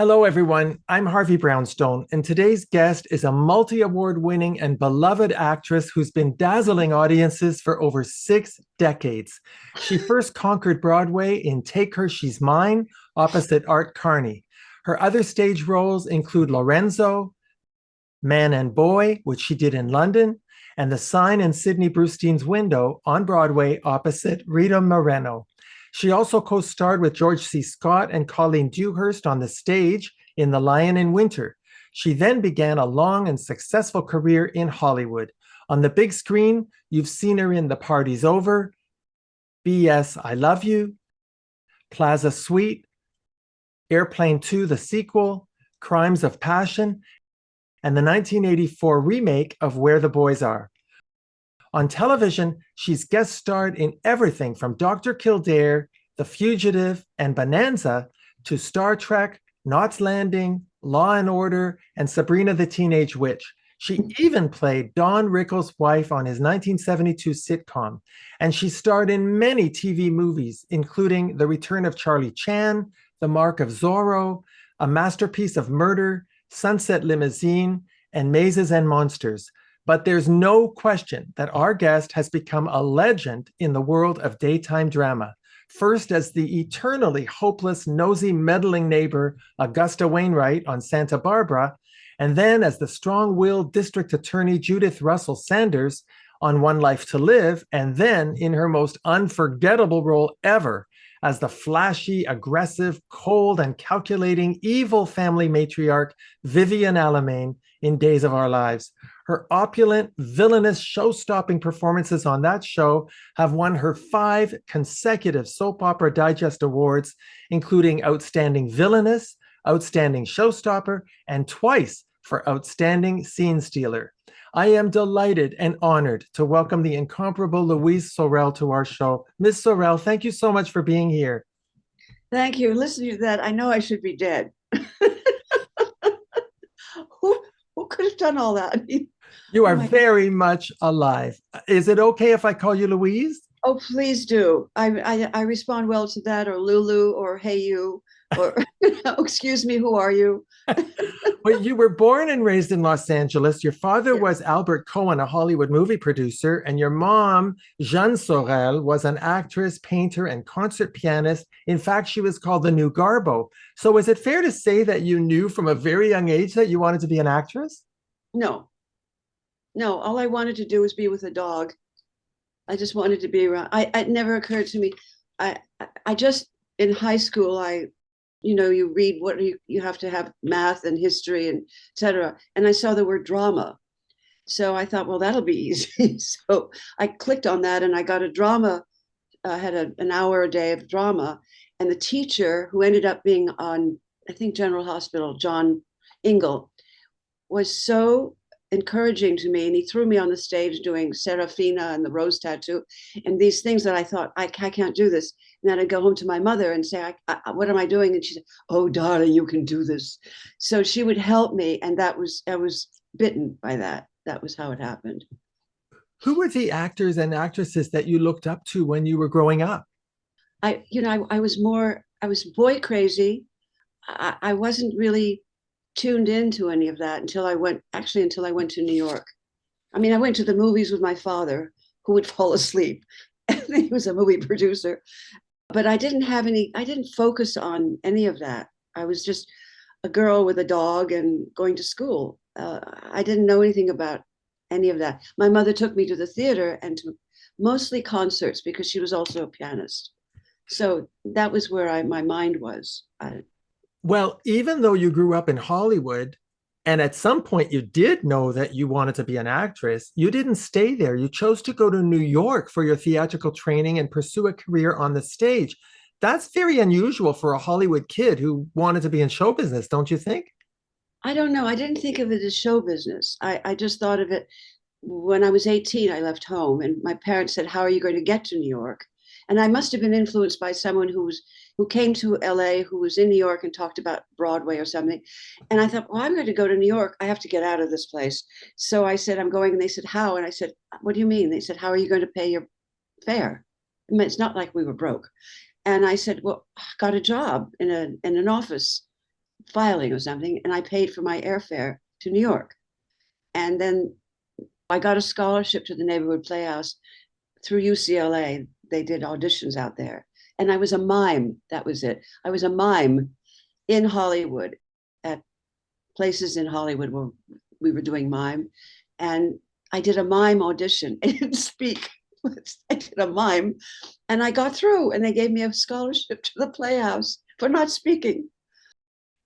Hello, everyone. I'm Harvey Brownstone, and today's guest is a multi-award winning and beloved actress who's been dazzling audiences for over 6 decades. She first conquered Broadway in Take Her, She's Mine, opposite Art Carney. Her other stage roles include Lorenzo, Man and Boy, which she did in London, and The Sign in Sidney Brustein's Window on Broadway opposite Rita Moreno. She also co-starred with George C. Scott and Colleen Dewhurst on the stage in The Lion in Winter. She then began a long and successful career in Hollywood. On the big screen, you've seen her in The Party's Over, B.S. I Love You, Plaza Suite, Airplane 2, the sequel, Crimes of Passion, and the 1984 remake of Where the Boys Are. On television, she's guest starred in everything from Dr. Kildare, The Fugitive, and Bonanza to Star Trek, Knots Landing, Law and Order, and Sabrina the Teenage Witch. She even played Don Rickles' wife on his 1972 sitcom, and she starred in many TV movies, including The Return of Charlie Chan, The Mark of Zorro, A Masterpiece of Murder, Sunset Limousine, and Mazes and Monsters. But there's no question that our guest has become a legend in the world of daytime drama. First as the eternally hopeless, nosy, meddling neighbor, Augusta Wainwright on Santa Barbara, and then as the strong-willed district attorney, Judith Russell Sanders on One Life to Live, and then in her most unforgettable role ever as the flashy, aggressive, cold, and calculating evil family matriarch, Vivian Alamain, in Days of Our Lives. Her opulent, villainous, show-stopping performances on that show have won her 5 consecutive Soap Opera Digest Awards, including Outstanding Villainess, Outstanding Showstopper, and twice for Outstanding Scene Stealer. I am delighted and honored to welcome the incomparable Louise Sorel to our show. Ms. Sorel, thank you so much for being here. Thank you. Listening to that, I know I should be dead. Who could have done all that? You are very much alive. Is it okay if I call you Louise? Oh, please do. I respond well to that, or Lulu, or hey you, or excuse me, who are you? But you were born and raised in Los Angeles. Your father was Albert Cohen, a Hollywood movie producer, and your mom, Jeanne Sorel, was an actress, painter, and concert pianist. In fact, she was called the New Garbo. So is it fair to say that you knew from a very young age that you wanted to be an actress? No, no. All I wanted to do was be with a dog. I just wanted to be around. It never occurred to me. I just in high school, you read what you have to have math and history and etc. And I saw the word drama. So I thought, well, that'll be easy. So I clicked on that and I got a drama, had an hour a day of drama. And the teacher who ended up being on, I think, General Hospital, John Ingle, was so encouraging to me. And he threw me on the stage doing Serafina and the rose tattoo and these things that I thought, I can't do this. And then I'd go home to my mother and say, what am I doing? And she said, oh, darling, you can do this. So she would help me. And I was bitten by that. That was how it happened. Who were the actors and actresses that you looked up to when you were growing up? I was boy crazy. I wasn't really tuned into any of that until I went to New York. I mean, I went to the movies with my father, who would fall asleep. He was a movie producer. But I didn't focus on any of that. I was just a girl with a dog and going to school. I didn't know anything about any of that. My mother took me to the theater and to mostly concerts because she was also a pianist. So that was where my mind was. Well, even though you grew up in Hollywood, and at some point you did know that you wanted to be an actress, you didn't stay there. You chose to go to New York for your theatrical training and pursue a career on the stage. That's very unusual for a Hollywood kid who wanted to be in show business, don't you think? I don't know. I didn't think of it as show business. I just thought of it when I was 18, I left home and my parents said, how are you going to get to New York? And I must have been influenced by someone who came to LA, who was in New York and talked about Broadway or something. And I thought, well, I'm going to go to New York. I have to get out of this place. So I said, I'm going. And they said, how? And I said, what do you mean? They said, how are you going to pay your fare? I mean, it's not like we were broke. And I said, well, I got a job in an office. filing or something, and I paid for my airfare to New York. And then I got a scholarship to the neighborhood playhouse through UCLA. They did auditions out there. And I was a mime. That was it. I was a mime in Hollywood, at places in Hollywood where we were doing mime. And I did a mime audition. I didn't speak. I did a mime and I got through, and they gave me a scholarship to the Playhouse for not speaking.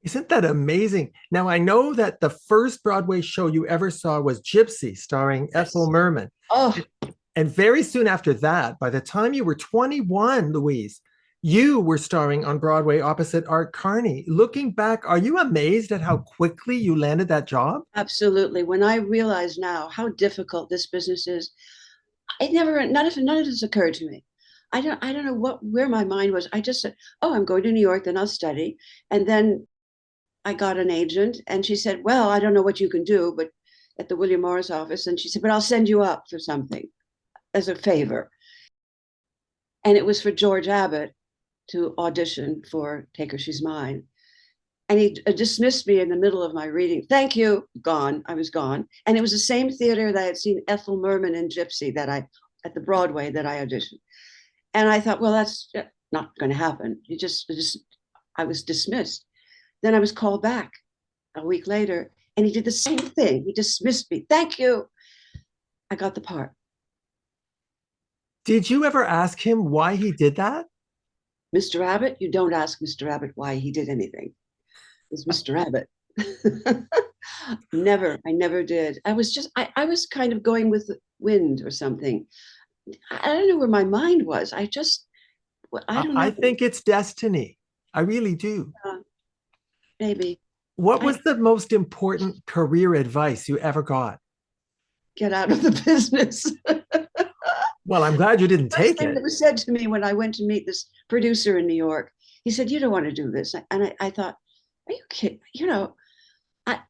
Isn't that amazing? Now, I know that the first Broadway show you ever saw was Gypsy, starring Ethel Merman. Oh, And very soon after that, by the time you were 21, Louise, you were starring on Broadway opposite Art Carney. Looking back, are you amazed at how quickly you landed that job? absolutely. When I realize now how difficult this business is, none of this occurred to me. I don't know where my mind was. I just said, "Oh, I'm going to New York, then I'll study." And then I got an agent, and she said, "Well, I don't know what you can do, but at the William Morris office." And she said, "But I'll send you up for something as a favor." And it was for George Abbott to audition for Take Her, She's Mine. And he dismissed me in the middle of my reading. "Thank you." Gone. I was gone. And it was the same theater that I had seen Ethel Merman in Gypsy at the Broadway that I auditioned. And I thought, well, that's not going to happen. I was dismissed. Then I was called back a week later, and he did the same thing. He dismissed me. "Thank you." I got the part. Did you ever ask him why he did that? Mr. Abbott, you don't ask Mr. Abbott why he did anything. It's Mr. Abbott. Never, I never did. I was kind of going with the wind or something. I don't know where my mind was. I don't I know. think it's destiny. I really do. Maybe What I was the most important career advice you ever got? get out of the business. Well, I'm glad you didn't First take thing it. that was said to me when I went to meet this producer in New York, he said, "You don't want to do this." And I thought, "Are you kidding?" I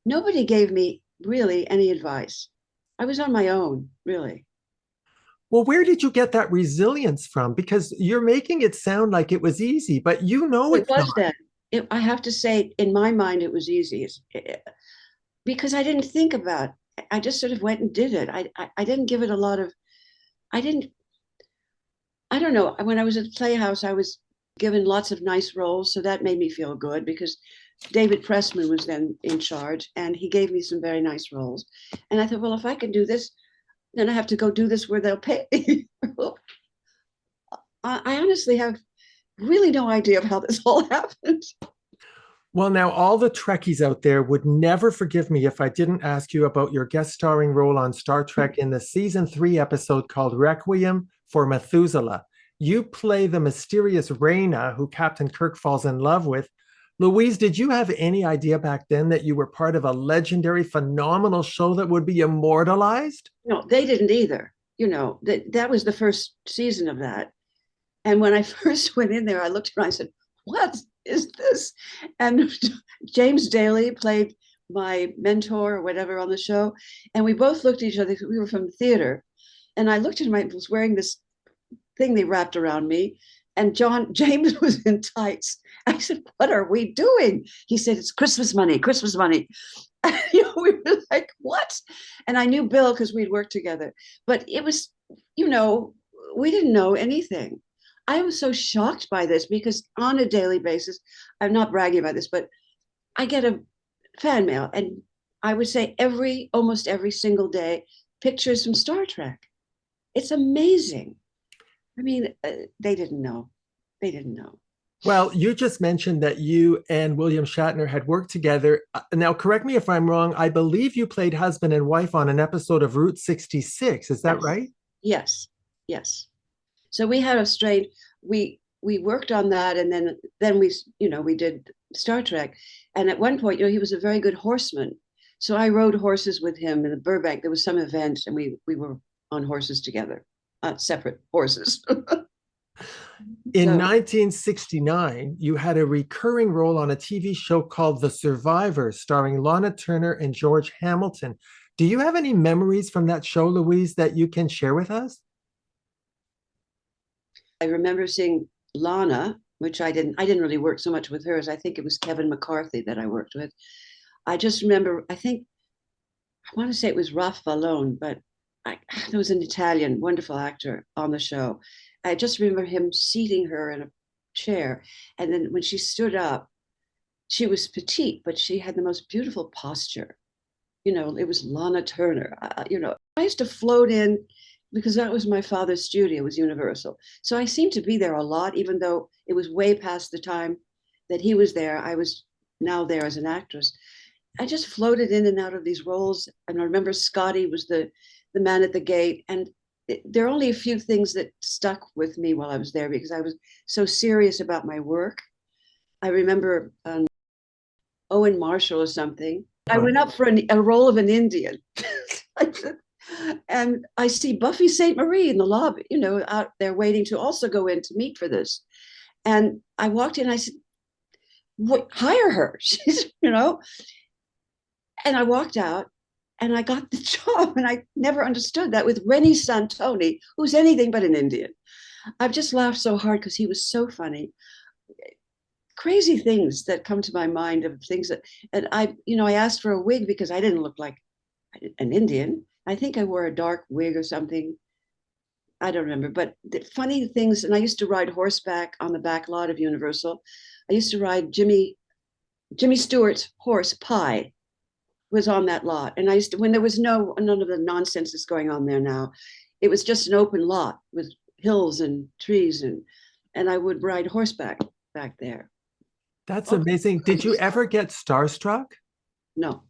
nobody gave me really any advice. I was on my own, really. Well, where did you get that resilience from? Because you're making it sound like it was easy, but you know It it's not. was then. I have to say, in my mind, it was easy because I didn't think about it. I just sort of went and did it. I didn't give it a lot of, I didn't, I don't know. When I was at the Playhouse, I was given lots of nice roles. So that made me feel good because David Pressman was then in charge and he gave me some very nice roles. And I thought, well, if I can do this, then I have to go do this where they'll pay me. I honestly have really no idea of how this all happened. Well, now all the Trekkies out there would never forgive me if I didn't ask you about your guest starring role on Star Trek in the season 3 episode called Requiem for Methuselah. You play the mysterious Reyna, who Captain Kirk falls in love with. Louise, did you have any idea back then that you were part of a legendary, phenomenal show that would be immortalized? No, they didn't either. That was the first season of that. And when I first went in there, I looked around and I said, "What is this?" And James Daly played my mentor or whatever on the show. And we both looked at each other. We were from the theater. And I looked at him, I was wearing this thing they wrapped around me. And James was in tights. I said, "What are we doing?" He said, "It's Christmas money, Christmas money." We were like, "What?" And I knew Bill because we'd worked together. But it was, we didn't know anything. I was so shocked by this because on a daily basis, I'm not bragging about this, but I get a fan mail, and I would say almost every single day, pictures from Star Trek. It's amazing. I mean, they didn't know. They didn't know. Well, you just mentioned that you and William Shatner had worked together. Now, correct me if I'm wrong. I believe you played husband and wife on an episode of Route 66. Is that Yes, right? yes, yes. So we had a straight. We worked on that, and then we did Star Trek. And at one point, he was a very good horseman. So I rode horses with him in the Burbank. There was some event, and we were on horses together, separate horses. In So 1969, you had a recurring role on a TV show called The Survivors, starring Lana Turner and George Hamilton. Do you have any memories from that show, Louise, that you can share with us? I remember seeing Lana. which I didn't really work so much with hers. I think it was Kevin McCarthy that I worked with. I just remember, I want to say it was Ralph Vallone, but there was an Italian wonderful actor on the show. I just remember him seating her in a chair. And then when she stood up, she was petite, but she had the most beautiful posture. It was Lana Turner. I used to float in because that was my father's studio, was Universal. So I seemed to be there a lot, even though it was way past the time that he was there. I was now there as an actress. I just floated in and out of these roles. And I remember Scotty was the man at the gate. And there are only a few things that stuck with me while I was there because I was so serious about my work. I remember Owen Marshall or something. I went up for a role of an Indian. And I see Buffy St. Marie in the lobby, out there waiting to also go in to meet for this. And I walked in, I said, what, hire her. And I walked out and I got the job. And I never understood that with Rennie Santoni, who's anything but an Indian. I've just laughed so hard because he was so funny. Crazy things that come to my mind of things that, and I asked for a wig because I didn't look like an Indian. I think I wore a dark wig or something. I don't remember, but the funny things. And I used to ride horseback on the back lot of Universal. I used to ride Jimmy Stewart's horse Pie was on that lot. And I used to, when there was none of the nonsense that's going on there now, it was just an open lot with hills and trees and I would ride horseback back there. That's amazing. Did you ever get starstruck? No.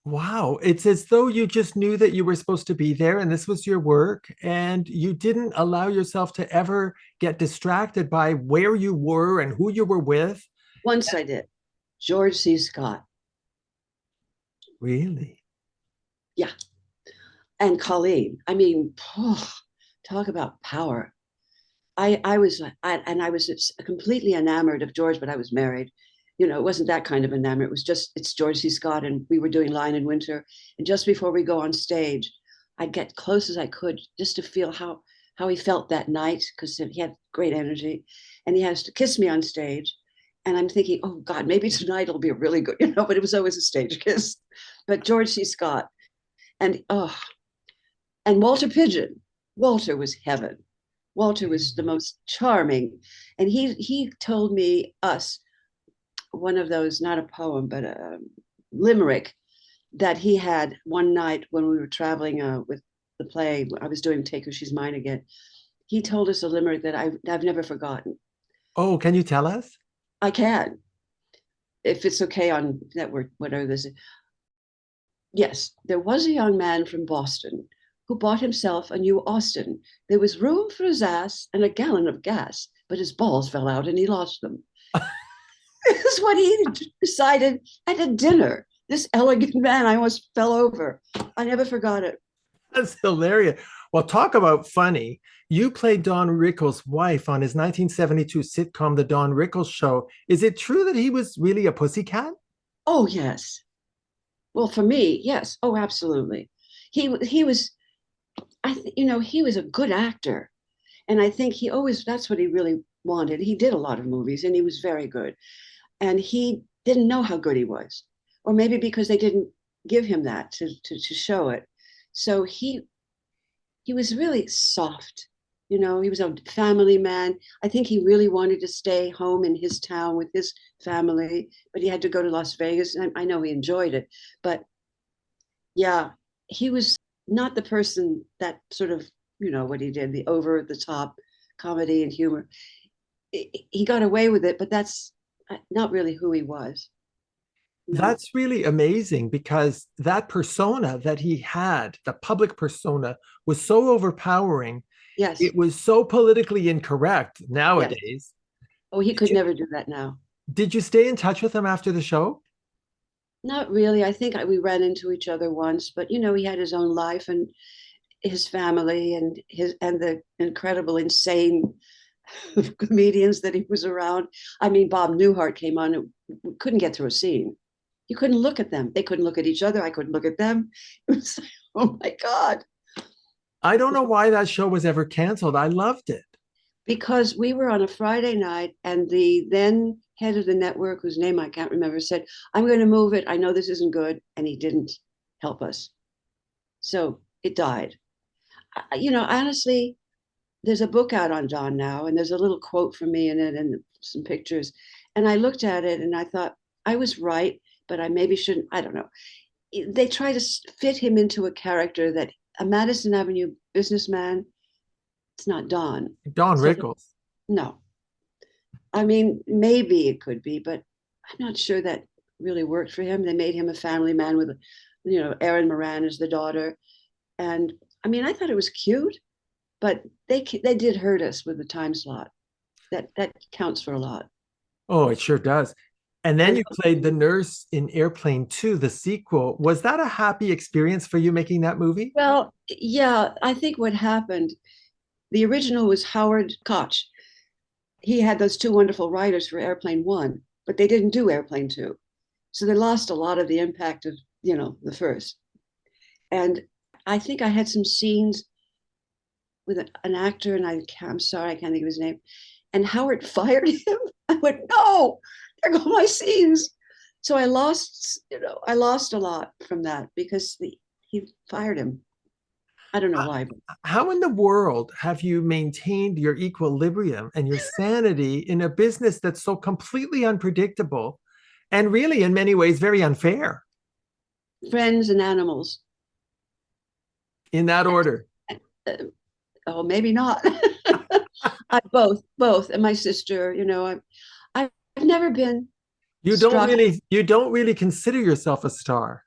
Wow. It's as though you just knew that you were supposed to be there and this was your work, and you didn't allow yourself to ever get distracted by where you were and who you were with. Once I did. George C. Scott. Really? Yeah. And Colleen. I mean, talk about power. I was completely enamored of George, but I was married. It wasn't that kind of enamored. It was just, it's George C. Scott, and we were doing Lion in Winter. And just before we go on stage, I'd get close as I could just to feel how he felt that night, because he had great energy, and he has to kiss me on stage. And I'm thinking, oh God, maybe tonight it'll be really good, but it was always a stage kiss. But George C. Scott and Walter Pidgeon. Walter was heaven. Walter was the most charming. And he told us one of those, not a poem, but a limerick that he had one night when we were traveling with the play. I was doing Take Her, She's Mine Again. He told us a limerick that I've never forgotten. Oh, can you tell us? I can, if it's okay on network, whatever this is. Yes, there was a young man from Boston who bought himself a new Austin. There was room for his ass and a gallon of gas, but his balls fell out and he lost them. This is what he decided at a dinner. This elegant man, I almost fell over. I never forgot it. That's hilarious. Well, talk about funny. You played Don Rickles' wife on his 1972 sitcom, The Don Rickles Show. Is it true that he was really a pussycat? Oh, yes. Well, for me, yes. Oh, absolutely. He was, he was a good actor. And I think that's what he really wanted. He did a lot of movies and he was very good. And he didn't know how good he was, or maybe because they didn't give him that to show it. So he was really soft. He was a family man. I think he really wanted to stay home in his town with his family, but he had to go to Las Vegas. And I know he enjoyed it, but yeah, he was not the person that sort of, what he did, the over the top comedy and humor. He got away with it, but that's not really who he was. No. That's really amazing, because that persona that he had, the public persona, was so overpowering. Yes. It was so politically incorrect nowadays. Yes. Oh, he could never do that now. Did you stay in touch with him after the show? Not really. I think we ran into each other once, but he had his own life and his family and the incredible, insane comedians that he was around. I mean, Bob Newhart came on and couldn't get through a scene. You couldn't look at them. They couldn't look at each other. I couldn't look at them. It was like, oh my God. I don't know why that show was ever canceled. I loved it. because we were on a Friday night and the then head of the network, whose name I can't remember, said, I'm going to move it. I know this isn't good. And he didn't help us. So it died. Honestly, there's a book out on Dawn now, and there's a little quote from me in it and some pictures. And I looked at it and I thought, I was right, but I maybe shouldn't. I don't know. They try to fit him into a character that a Madison Avenue businessman, it's not Don. Don So Rickles. no, I mean, maybe it could be, but I'm not sure that really worked for him. They made him a family man with, Erin Moran as the daughter. And I mean, I thought it was cute, but they did hurt us with the time slot. That counts for a lot. Oh, it sure does. And then And you played the nurse in Airplane 2, the sequel. Was that a happy experience for you making that movie? well, yeah, I think what happened, the original was Howard Koch. He had those two wonderful writers for Airplane 1, but they didn't do Airplane 2. So they lost a lot of the impact of, the first. And I think I had some scenes with an actor, and I'm sorry, I can't think of his name. And Howard fired him. I went, no, there go my scenes. So I lost a lot from that because he fired him. I don't know why. How in the world have you maintained your equilibrium and your sanity in a business that's so completely unpredictable and really, in many ways, very unfair? Friends and animals. In that order. Uh, oh, maybe not. Both, and my sister. I've never been struck. You don't really consider yourself a star.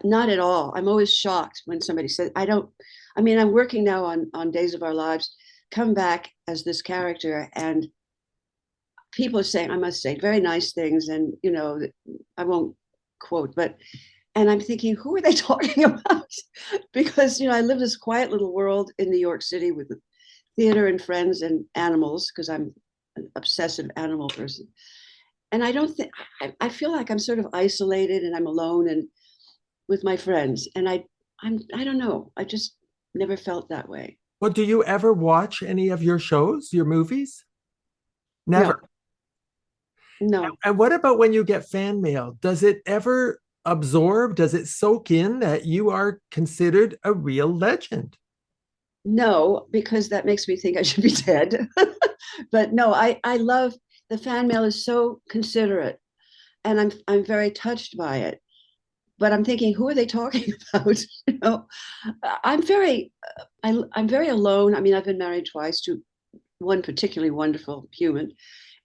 Not at all. I'm always shocked when somebody says, I don't. I mean, I'm working now on Days of Our Lives, come back as this character, and people are saying, I must say, very nice things, and I won't quote, but and I'm thinking, who are they talking about? Because I live this quiet little world in New York City with theater and friends and animals, because I'm an obsessive animal person, and I don't think I feel like I'm sort of isolated and I'm alone and with my friends, and I don't know, I just never felt that way. Well, do you ever watch any of your shows, your movies? No, Never. no, And what about when you get fan mail? Does it ever absorb? Does it soak in that you are considered a real legend? no, because that makes me think I should be dead. But no, I love the fan mail is so considerate, and I'm very touched by it. But I'm thinking, who are they talking about? I'm very I'm very alone. I mean, I've been married twice to one particularly wonderful human,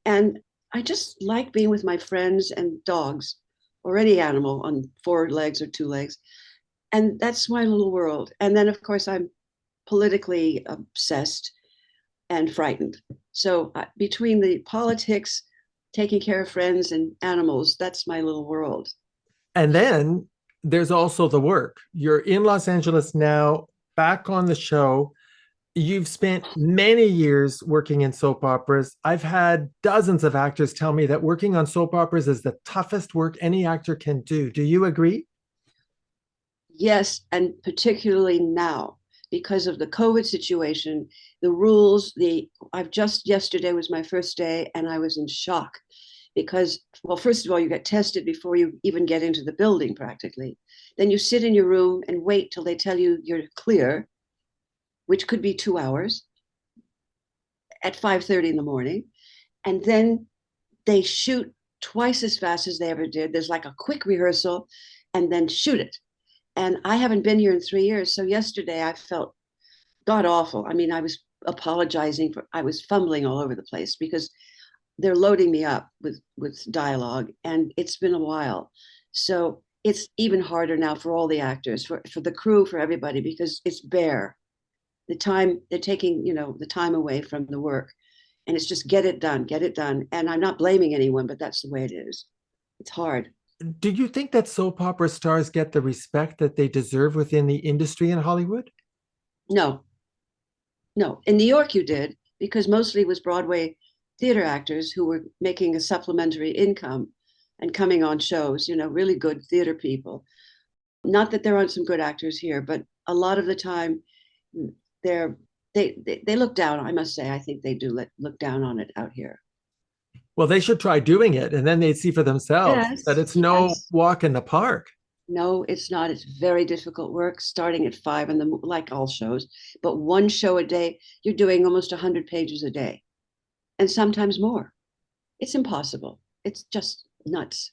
and I just like being with my friends and dogs or any animal on four legs or two legs. And that's my little world. And then, of course, I'm politically obsessed and frightened. So between the politics, taking care of friends and animals, that's my little world. And then there's also the work. You're in Los Angeles now, back on the show. You've spent many years working in soap operas. I've had dozens of actors tell me that working on soap operas is the toughest work any actor can do. Do you agree? Yes, and particularly now because of the COVID situation, the rules, I've just yesterday was my first day and I was in shock because, well, first of all, you get tested before you even get into the building practically. Then you sit in your room and wait till they tell you you're clear, which could be 2 hours at 5:30 in the morning. And then they shoot twice as fast as they ever did. There's like a quick rehearsal and then shoot it. And I haven't been here in 3 years. So yesterday I felt god awful. I mean, I was apologizing I was fumbling all over the place because they're loading me up with dialogue and it's been a while. So it's even harder now for all the actors, for the crew, for everybody, because it's bare. The time they're taking, the time away from the work. And it's just get it done, get it done. And I'm not blaming anyone, but that's the way it is. It's hard. Do you think that soap opera stars get the respect that they deserve within the industry in Hollywood? No, no. In New York, you did, because mostly it was Broadway theater actors who were making a supplementary income and coming on shows, really good theater people. Not that there aren't some good actors here, but a lot of the time they're they look down. I must say, I think they do look down on it out here. Well, they should try doing it, and then they'd see for themselves that Yes, it's no yes. walk in the park. No, it's not. It's very difficult work starting at 5 in the, like all shows, but one show a day, you're doing almost 100 pages a day and sometimes more. It's impossible. It's just nuts.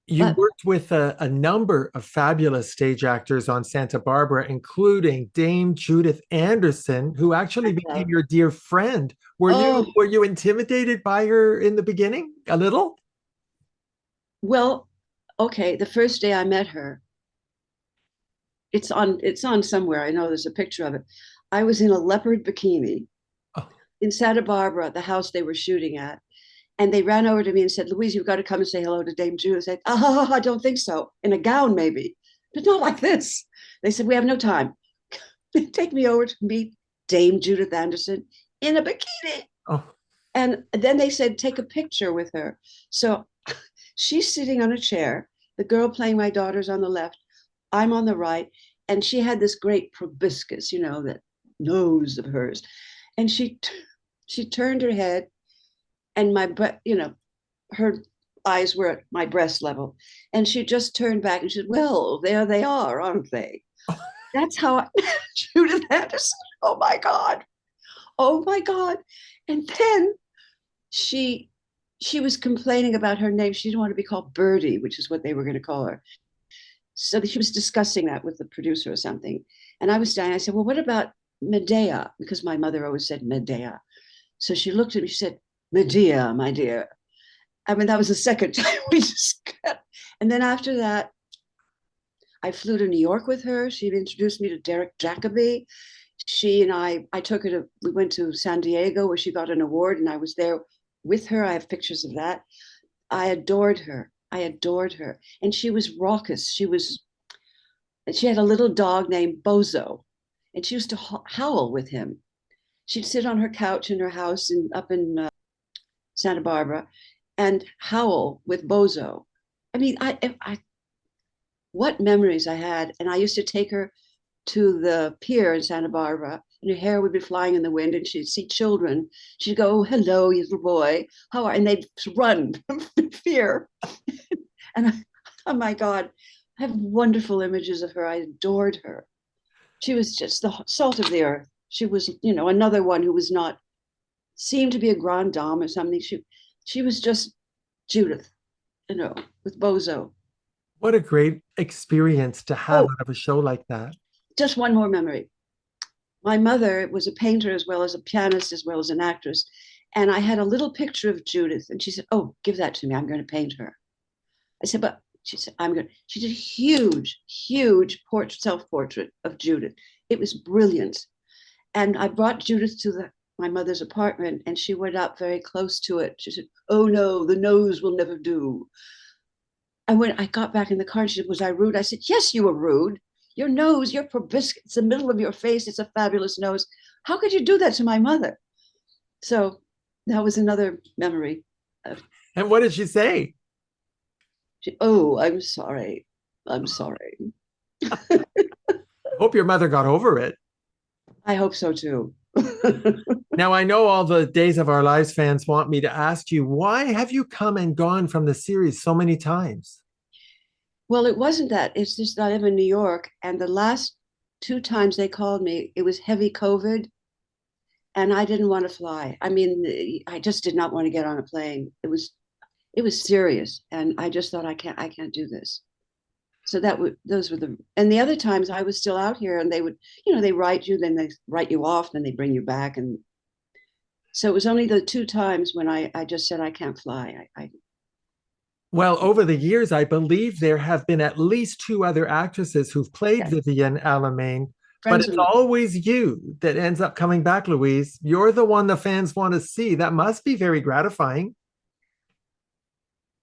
You But worked with a number of fabulous stage actors on Santa Barbara, including Dame Judith Anderson, who actually became your dear friend. oh, Were you intimidated by her in the beginning? A little? well, okay. The first day I met her, it's on somewhere. I know there's a picture of it. I was in a leopard bikini Oh, in Santa Barbara, the house they were shooting at. And they ran over to me and said, Louise, you've got to come and say hello to Dame Judith. I said, oh, I don't think so. In a gown, maybe, but not like this. They said, we have no time. Take me over to meet Dame Judith Anderson in a bikini. oh. And then they said, take a picture with her. So she's sitting on a chair, the girl playing my daughter's on the left, I'm on the right. And she had this great proboscis, that nose of hers. And she turned her head and her eyes were at my breast level. And she just turned back and she said, well, there they are, aren't they? That's how I Judith Anderson. Oh my God. Oh my God. And then she she was complaining about her name. She didn't want to be called Birdie, which is what they were going to call her. So she was discussing that with the producer or something. And I was standing, I said, well, what about Medea? Because my mother always said Medea. So she looked at me, she said, Medea, my dear. I mean, that was the second time we just got. And then after that, I flew to New York with her. She introduced me to Derek Jacobi. She and I took her we went to San Diego where she got an award and I was there with her. I have pictures of that. I adored her. I adored her. And she was raucous. She had a little dog named Bozo and she used to howl with him. She'd sit on her couch in her house up in Santa Barbara and howl with Bozo. I mean, what memories I had. And I used to take her to the pier in Santa Barbara, and her hair would be flying in the wind, and she'd see children. She'd go, hello, you little boy. How are? And they'd run from fear. And oh my God, I have wonderful images of her. I adored her. She was just the salt of the earth. She was, another one who was not, seemed to be a grande dame or something. She was just Judith, with Bozo. What a great experience to have Oh, out of a show like that. just one more memory. My mother was a painter as well as a pianist, as well as an actress. And I had a little picture of Judith. And she said, oh, give that to me. I'm going to paint her. I said, but she said, she did a huge, huge self-portrait of Judith. It was brilliant. And I brought Judith to my mother's apartment and she went up very close to it. She said, oh no, the nose will never do. I got back in the car and she said, was I rude? I said, yes, you were rude. Your nose, your proboscis, it's the middle of your face. It's a fabulous nose. How could you do that to my mother? So that was another memory. And what did she say? Oh, I'm sorry. I'm sorry. Hope your mother got over it. I hope so too. Now, I know all the Days of Our Lives fans want me to ask you, why have you come and gone from the series so many times? Well, it wasn't that. It's just that I live in New York. And the last 2 times they called me, it was heavy COVID. And I didn't want to fly. I mean, I just did not want to get on a plane. It was serious. And I just thought I can't do this. So those were and the other times I was still out here and they would, they write you, then they write you off, then they bring you back. And so it was only the 2 times when I just said, I can't fly. Well, over the years, I believe there have been at least 2 other actresses who've played Yeah, Vivienne Alamain, but friends it's of mine. always you that ends up coming back, Louise. You're the one the fans want to see. That must be very gratifying.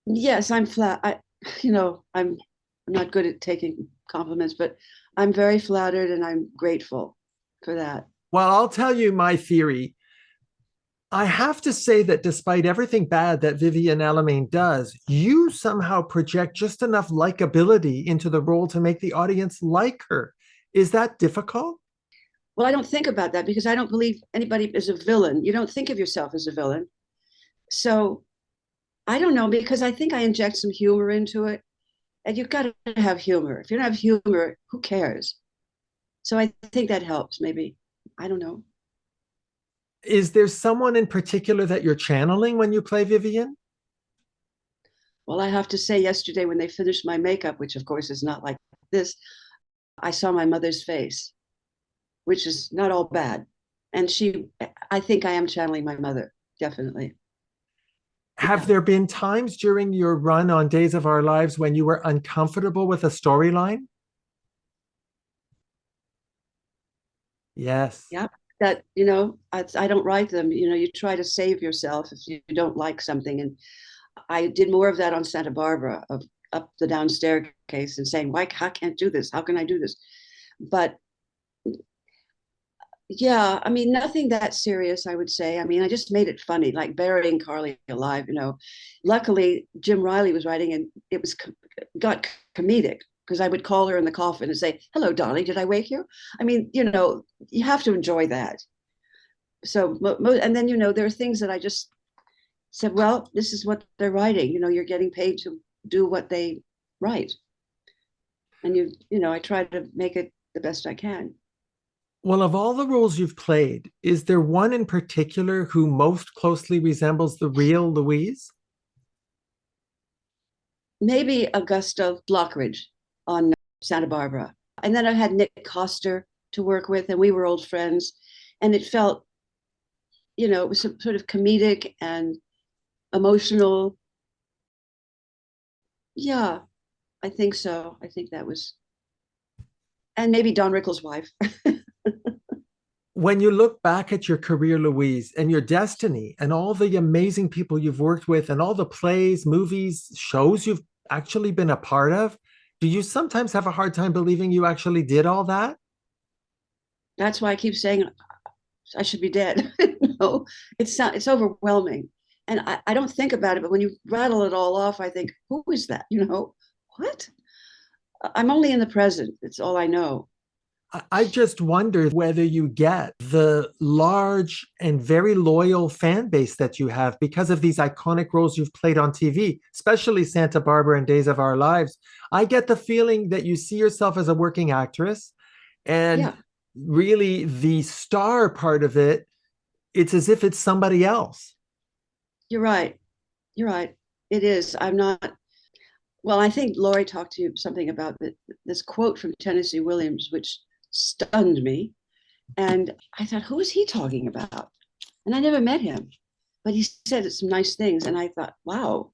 Yes, I'm flat. I'm not good at taking compliments, but I'm very flattered and I'm grateful for that. Well, I'll tell you my theory. I have to say that despite everything bad that Vivienne Alamain does, you somehow project just enough likability into the role to make the audience like her. Is that difficult? Well, I don't think about that because I don't believe anybody is a villain. You don't think of yourself as a villain. So I don't know, because I think I inject some humor into it. And you've got to have humor. If you don't have humor, who cares? So I think that helps, maybe. I don't know. Is there someone in particular that you're channeling when you play Vivian? Well, I have to say, yesterday when they finished my makeup, which of course is not like this, I saw my mother's face, which is not all bad. And I think I am channeling my mother, definitely. Have Yeah. there been times during your run on Days of Our Lives when you were uncomfortable with a storyline? Yes. Yeah. That, I don't write them. You try to save yourself if you don't like something. And I did more of that on Santa Barbara, of up the down staircase and saying, why, I can't do this. How can I do this? But yeah, I mean, nothing that serious, I would say. I mean, I just made it funny, like burying Carly alive. Luckily, Jim Riley was writing, and it got comedic, because I would call her in the coffin and say, hello, Dolly, did I wake you? I mean, you have to enjoy that. So, and then, there are things that I just said, well, this is what they're writing. You're getting paid to do what they write. And, I try to make it the best I can. Well, of all the roles you've played, is there one in particular who most closely resembles the real Louise? Maybe Augusta Lockridge on Santa Barbara. And then I had Nick Coster to work with, and we were old friends. And it felt, it was sort of comedic and emotional. Yeah, I think so. I think that was, and maybe Don Rickles' wife. When you look back at your career, Louise, and your destiny, and all the amazing people you've worked with, and all the plays, movies, shows you've actually been a part of, do you sometimes have a hard time believing you actually did all that? That's why I keep saying I should be dead. It's overwhelming. And I don't think about it, but when you rattle it all off, I think, who is that? What? I'm only in the present. It's all I know. I just wonder whether you get the large and very loyal fan base that you have because of these iconic roles you've played on TV, especially Santa Barbara and Days of Our Lives. I get the feeling that you see yourself as a working actress, and Yeah, really the star part of it, it's as if it's somebody else. you're right. You're right. It is. I'm not. Well, I think Lori talked to you something about this quote from Tennessee Williams, which stunned me. And I thought, who is he talking about? And I never met him, but he said some nice things. And I thought, wow,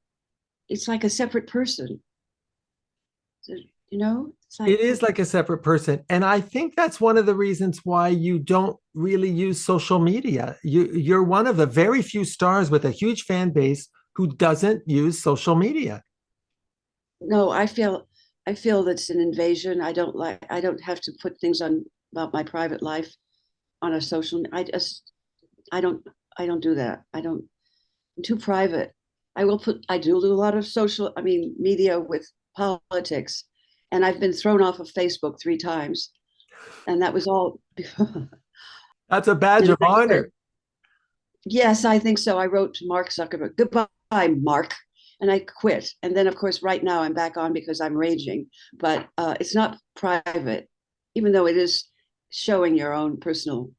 it's like a separate person. So, it's It like, is like a separate person. And I think that's one of the reasons why you don't really use social media. You're one of the very few stars with a huge fan base who doesn't use social media. no, I feel that's an invasion. I don't have to put things on about my private life on a social. I don't, I don't do that. I'm too private. I do a lot of media with politics, and I've been thrown off of Facebook 3 times, and that was all. That's a badge of I quit. honor. Yes, I think so. I wrote to Mark Zuckerberg, goodbye, Mark, and I quit. And then, of course, right now I'm back on because I'm raging, but it's not private, even though it is showing your own personal,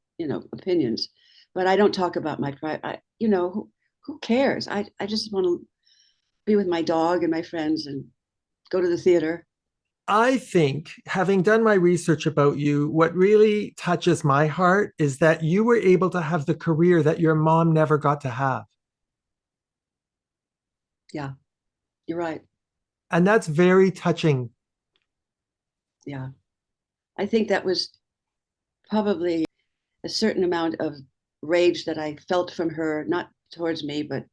opinions. But I don't talk about my private. Who cares? I just want to be with my dog and my friends and go to the theater. I think, having done my research about you, what really touches my heart is that you were able to have the career that your mom never got to have. Yeah, you're right. And that's very touching. Yeah, I think that was probably a certain amount of rage that I felt from her, not towards me, but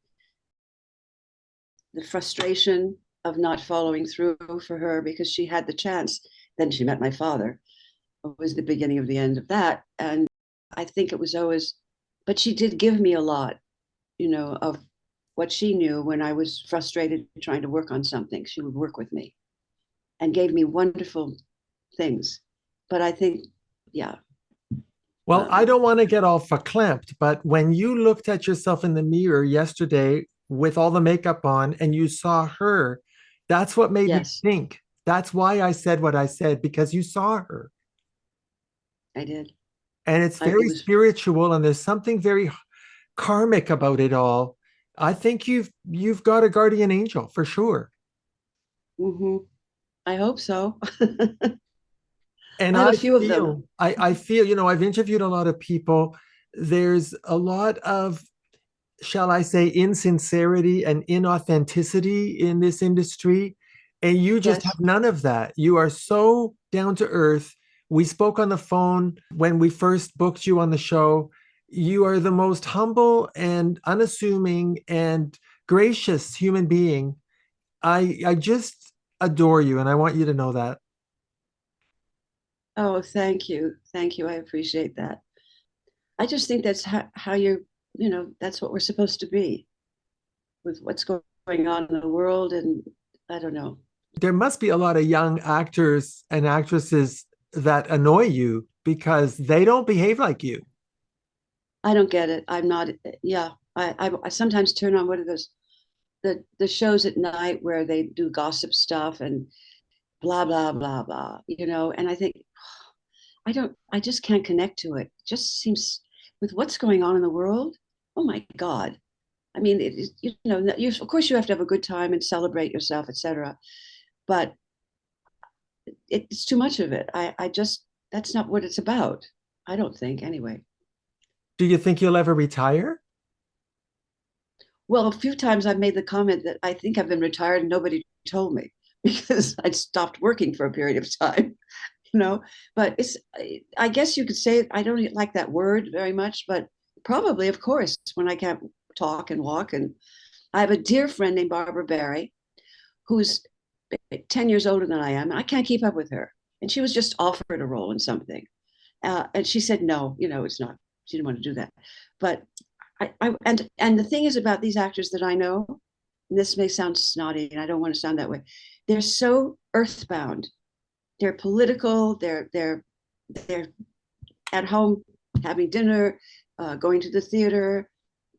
the frustration of not following through for her because she had the chance. Then she met my father. It was the beginning of the end of that. And I think it was always, but she did give me a lot, of what she knew when I was frustrated trying to work on something. She would work with me and gave me wonderful things. But I think, yeah, Well, I Um, don't want to get all verklempt, but when you looked at yourself in the mirror yesterday with all the makeup on and you saw her, that's what made me yes, think. That's why I said what I said, because you saw her. I did. And it's It very was. spiritual and there's something very karmic about it all. I think you've got a guardian angel for sure. Hmm. I hope so. And I have a few of them. I feel, I've interviewed a lot of people. There's a lot of, shall I say, insincerity and inauthenticity in this industry. And you just Yes. have none of that. You are so down to earth. We spoke on the phone when we first booked you on the show. You are the most humble and unassuming and gracious human being. I just adore you, and I want you to know that. Oh, thank you. Thank you. I appreciate that. I just think that's how that's what we're supposed to be with what's going on in the world. And I don't know. There must be a lot of young actors and actresses that annoy you because they don't behave like you. I don't get it. I'm not, yeah. I sometimes turn on what are those, the shows at night where they do gossip stuff and blah, blah, blah, blah, and I think, I just can't connect to it. It just seems with what's going on in the world. Oh my God. I mean, of course you have to have a good time and celebrate yourself, etc. But it's too much of it. I just, that's not what it's about. I don't think anyway. Do you think you'll ever retire? Well, a few times I've made the comment that I think I've been retired and nobody told me because I'd stopped working for a period of time, you know. But I guess you could say, I don't like that word very much, but probably, of course, when I can't talk and walk. And I have a dear friend named Barbara Barry, who's 10 years older than I am, and I can't keep up with her. And she was just offered a role in something. And she said, no, it's not, she didn't want to do that. But and the thing is about these actors that I know, and this may sound snotty, and I don't want to sound that way. They're so earthbound. They're political. They're at home having dinner, going to the theater,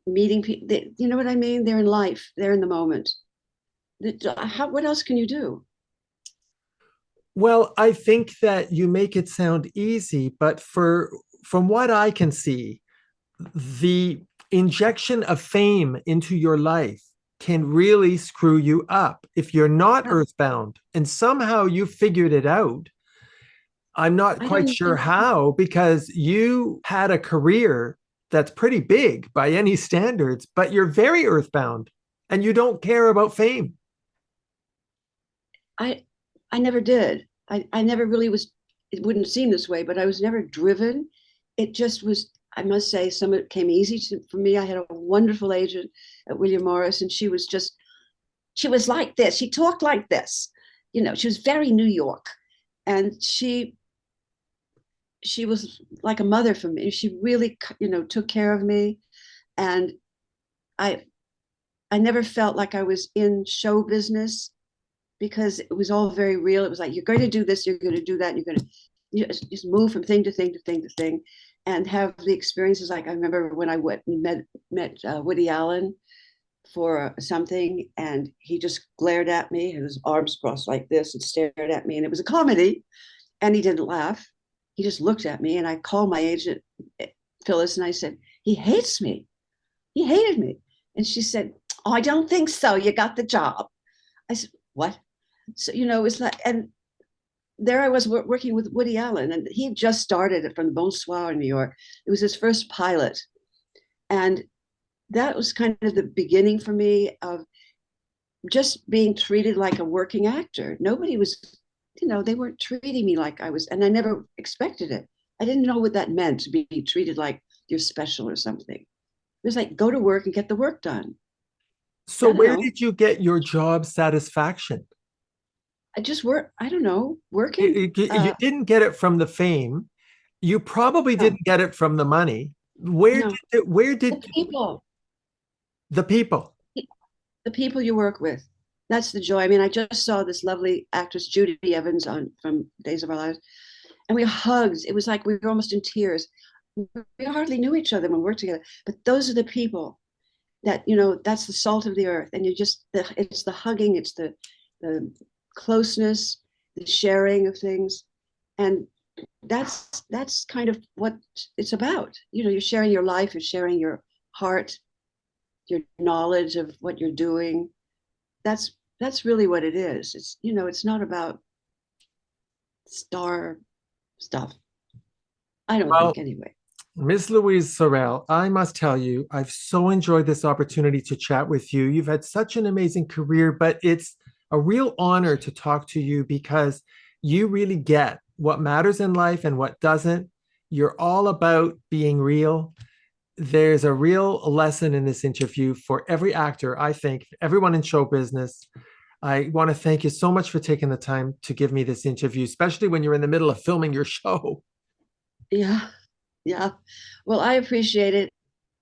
meeting people. You know what I mean? They're in life. They're in the moment. What else can you do? Well, I think that you make it sound easy, but from what I can see, the injection of fame into your life can really screw you up if you're not Yeah, earthbound. And somehow you figured it out. I'm not I quite don't sure know. how, because you had a career that's pretty big by any standards, but you're very earthbound and you don't care about fame. I I never did. I never really was. It wouldn't seem this way, but I was never driven. It just was. I must say, some of it came easy for me. I had a wonderful agent at William Morris, and she was like this. She talked like this. She was very New York, and she was like a mother for me. She really, took care of me, and I I never felt like I was in show business because it was all very real. It was like, you're going to do this, you're going to do that, and you're going to just move from thing to thing to thing to thing, and have the experiences. Like I remember when I went and met Woody Allen for something, and he just glared at me, and his arms crossed like this, and stared at me, and it was a comedy, and he didn't laugh. He just looked at me, and I called my agent Phyllis, and I said, he hates me. He hated me, and she said, oh, I don't think so. You got the job. I said, what? So it's like, and there I was working with Woody Allen, and he just started it from the Bonsoir in New York. It was his first pilot, and that was kind of the beginning for me of just being treated like a working actor. Nobody was, they weren't treating me like I was, and I never expected it. I didn't know what that meant to be treated like you're special or something. It was like go to work and get the work done. So I don't where know. did you get your job satisfaction? I just work. I don't know. Working. You didn't get it from the fame. You probably No, didn't get it from the money. no. Where The did people. the people? The people you work with. That's the joy. I mean, I just saw this lovely actress Judy Evans on from Days of Our Lives, and we hugged. It was like we were almost in tears. we hardly knew each other when we worked together. But those are the people that, that's the salt of the earth. And it's the hugging, it's the closeness, the sharing of things. And that's kind of what it's about. You're sharing your life, you're sharing your heart, your knowledge of what you're doing. That's really what it is. It's not about star stuff. I don't Well, think anyway. Miss Louise Sorel, I must tell you, I've so enjoyed this opportunity to chat with you. You've had such an amazing career, but it's a real honor to talk to you because you really get what matters in life and what doesn't. You're all about being real. There's a real lesson in this interview for every actor, I think, everyone in show business. I want to thank you so much for taking the time to give me this interview, especially when you're in the middle of filming your show. Yeah. Yeah. Well, I appreciate it.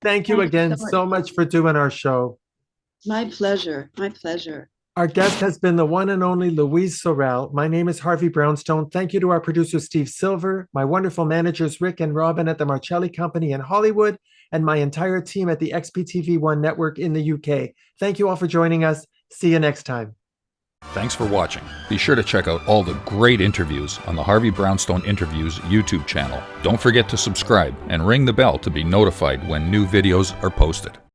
Thank you Thank you again so much. so much for doing our show. My pleasure. My pleasure. Our guest has been the one and only Louise Sorel. My name is Harvey Brownstone. Thank you to our producer, Steve Silver, my wonderful managers, Rick and Robin at the Marcelli Company in Hollywood, and my entire team at the XPTV1 network in the UK. Thank you all for joining us. See you next time. Thanks for watching. Be sure to check out all the great interviews on the Harvey Brownstone Interviews YouTube channel. Don't forget to subscribe and ring the bell to be notified when new videos are posted.